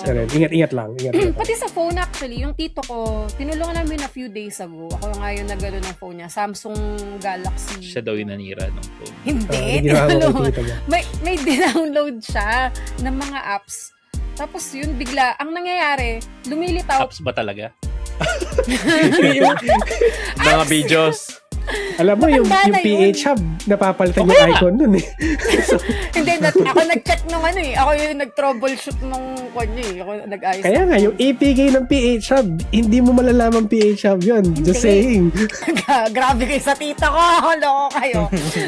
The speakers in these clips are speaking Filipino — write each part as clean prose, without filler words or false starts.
ka rin. Ingat lang. Pati sa phone actually, yung tito ko, tinulungan namin a few days ago. Ako nga yung nagano ng phone niya, Samsung Galaxy. Siya daw yung nanira ng phone. Hindi, may dinownload siya ng mga apps. Tapos yun, bigla, ang nangyayari, lumilitaw. Apps ba talaga? Mga videos. Alam mo, yung PH Hub, napapalitan yung icon nun eh. Hindi, ako nag-check nung ano eh. Ako yung nag-troubleshoot nung kanya eh. Ako nag-ayos. Kaya nga, yung APK ng PH Hub, hindi mo malalaman PH Hub yun. Just saying. Grabe kayo sa tita ko. Loko kayo.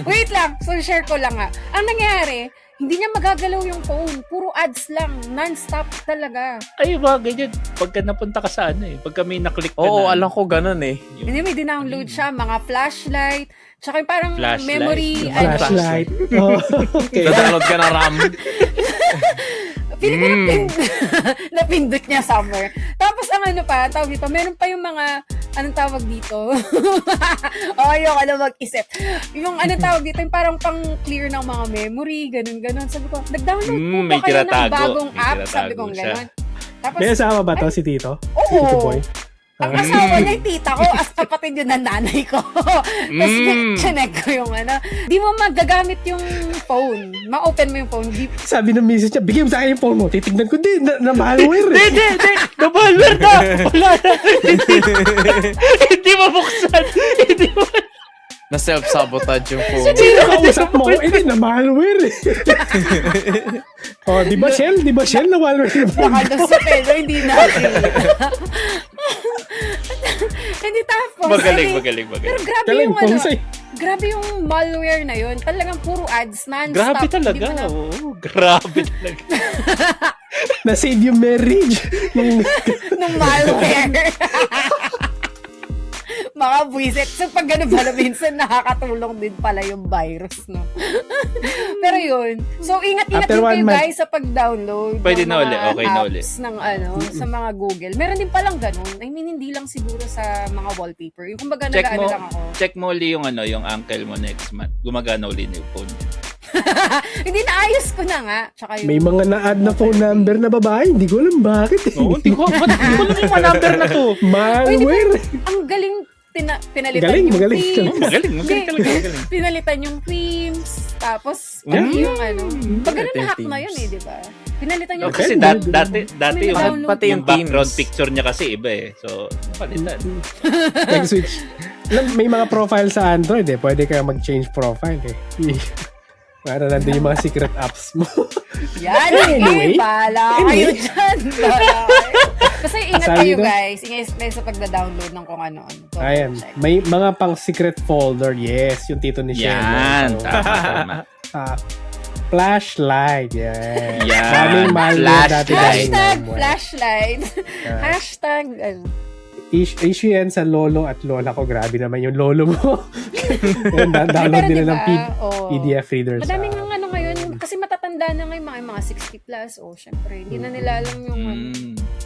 Wait lang. So, share ko lang nga. Ang nangyari, hindi niya magagalaw yung phone. Puro ads lang. Non-stop talaga. Ay, ba, ganyan. Pagka napunta ka sa ano eh. Pagka may naklik ka Oo, na. alam ko ganun eh. Hindi, may dinownload siya. Mga flashlight. Tsaka yung parang Flashlight. memory. Flashlight. Oh, okay. Download ka ng RAM. Feeling ko napindot niya somewhere. Tapos ang ano pa, tawag dito, meron pa yung mga, anong tawag dito? Ayoko na mag-isip. Yung anong tawag dito, yung parang pang-clear ng mga memory, ganun. Sabi ko, nag-download po ba kayo ng bagong app? Sabi ko, ganun. Tapos, May asawa ba to si Tito? Oo. Tito Boy? Ang asawa niya yung tita ko as kapatid yun ng nanay ko. Tapos chinek ko yung ano. Di mo magagamit yung phone. Ma-open mo yung phone. Sabi ng misis niya, bigyan mo sa akin yung phone mo. Titignan ko, na malware. Hindi. Na-malware na. Wala na. Hindi mabuksan. Hindi mo. Na self-sabotage yung phone. Sino kausap mo? Hindi, na malware. Oh, di ba Shell? Na malware yung phone? Nakalusot pero hindi natin. Hindi tapos. Magaling. Pero grabe Galing, yung ano. Ponsay. Grabe yung malware na yun. Talagang puro ads, non-stop. Grabe Di talaga. mo na- Oo, grabe talaga. Na-save yung marriage. Nung malware. Mga buwisit. So, pag gano'n pala, minsan nakakatulong din pala yung virus, no? Pero yun. So, ingat-ingat After din kayo, 1 month. guys, sa pag-download Pwede ng na uli. mga Okay na uli. apps ng ano, sa mga Google. Meron din palang ganun. I mean, hindi lang siguro sa mga wallpaper. Yung kumbaga, nag-ano lang ako. Check mo uli yung ano, yung uncle mo next month. Gumagana uli na yung phone niya. Hindi, naayos ko na nga. Tsaka yung, May mga na-add na phone number na babae. Hindi ko alam bakit. Oo, hindi ko alam yung mga number na to. Malware. ang galing pinalitan Galing, yung magaling. creams. Magaling talaga. Magaling. Pinalitan yung creams. Tapos, Yeah. yung ano. Pag ganun Pati yung na-hack na yun Teams. di ba? Pinalitan yung Kasi Okay. dati yung, Download Pati yung background Teams. picture niya kasi iba eh. So, palitan. Nag-switch. Alam, may mga profile sa Android eh. Pwede ka mag-change profile eh. Para nandun yung mga secret apps mo. Yan, Anyway. bala kayo dyan. Bala kayo. Kasi ingat Sabi kayo ko- guys. Ingat kayo sa pagda-download ng kung ano-ano. So, Ayan. check. May mga pang secret folder. Yes, yung tito ni Shen. Yan. So, Tama. flashlight. Yes. Yan. Daming malware dati dahil Hashtag nga. flashlight. Hashtag ano. Issue yan sa lolo at lola ko. Grabe naman yung lolo mo. Download Pero nila ng diba, oo. PDF readers. Madaming nga ano ngayon. Kasi matatanda na ngayon mga 60 plus. O, syempre. Hindi na nila alam yung ano.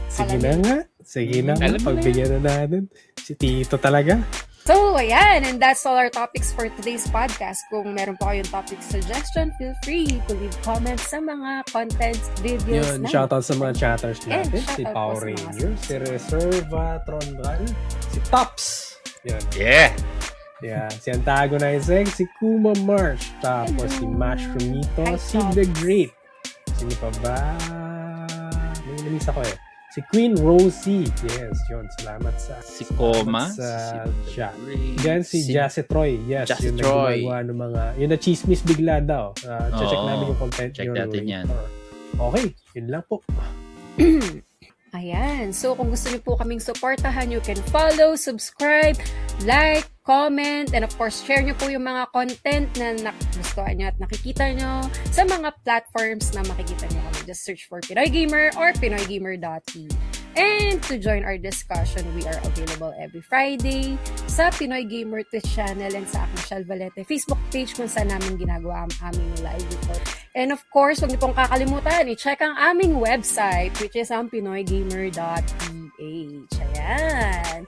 Sige na nga. Sige na nga. Alam mo na Pagbigyan na natin. Si Tito talaga. So, ayan. And that's all our topics for today's podcast. Kung meron pa kayong topic suggestion, feel free to leave comments sa mga contents, videos Yun, na. shoutout sa mga chatters natin. Si shoutout Power po sa mga Rangers, si Reserva Trondral, si Tops. Yun. Yeah. Yeah. Si Antagonizer, si Kuma Marsh, tapos si Mushroomito, Hi, si Tops. The Great. Sino pa ba? May namis ako eh. Si Queen Rosie. Yes, yun. Salamat sa... Si Coma. Sa Si chat. Ray, Diyan si Jassy Troy. Yes, Jassy yung Troy. nagagawa ng mga... Yung na-chismis bigla daw. Check Oo. namin yung content Check nyo natin yan. later. Okay, yun lang po. Ayan. So, kung gusto niyo po kaming supportahan, you can follow, subscribe, like, comment, and of course, share niyo po yung mga content na nagustuhan niyo at nakikita niyo sa mga platforms na makikita niyo kami. Just search for Pinoy Gamer or PinoyGamer.p. And to join our discussion, we are available every Friday sa Pinoy Gamer Twitch channel and sa aking Shell Valete Facebook page kung saan namin ginagawa ang aming live report. And of course, huwag niyo pong kakalimutan, i-check ang aming website which is ang pinoygamer.ph. Ayan.